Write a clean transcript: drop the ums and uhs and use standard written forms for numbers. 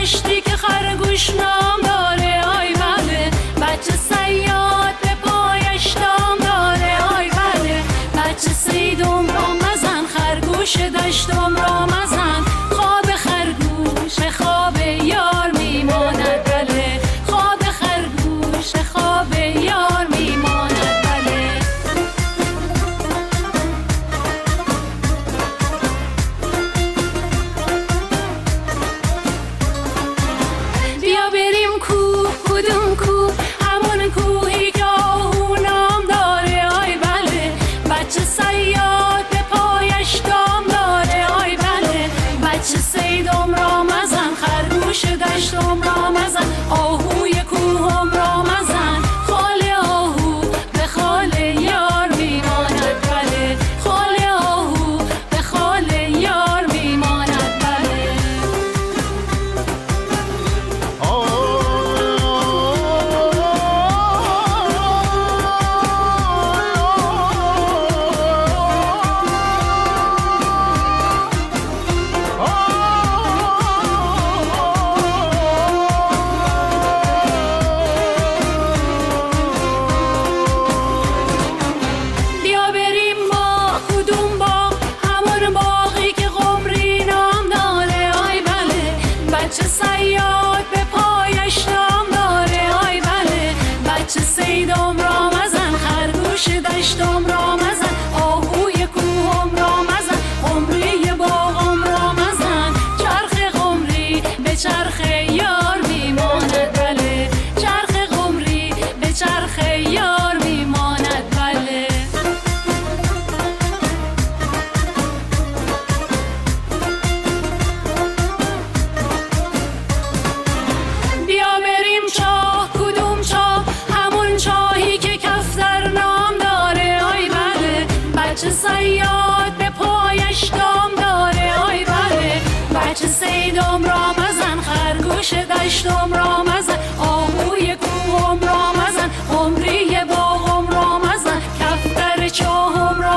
دشتی که خرگوش نام داره آی بله، بچه صیاد به پایش دام داره آی بله، بچه صیدم را مزن خرگوش دشتم را مزن، خواب خرگوش خواب یار میماند بله، خواب خرگوش خواب یار میماند بله. بیا بریم کوه، کدوم کوه؟ همون کوهی که آهو نام داره آی بله، بچه صیاد به پایش دام داره آی بله، بچه صیدم را مزن خرگوش دشتم را مزن، آهوی کوهم را مزن، خال آهو به خال یار میماند بله، خال آهو به خال یار میماند بله. بیا بریم باغ، کدوم باغ؟ همون باغی که قمری نام داره آی بله، بچه صیاد به پایش دام داره آی بله، بچه صیدم را مزن خرگوش دشتم را مزن، آهوی کوهم را مزن، قمری باغم را مزن، چرخ قمری به چرخ یار میماند بله، چرخ قمری به چرخ یار میماند بله. بیا بریم چاه، کدوم چاه؟ همون چاهی که کفتر نام داره آی بله، بچه صیاد به پایش دام داره آی بله، بچه صیدم را مزن خرگوش دشتم را مزن، آهوی کوهم را مزن، قمری باغم را مزن، کفتر چاهم را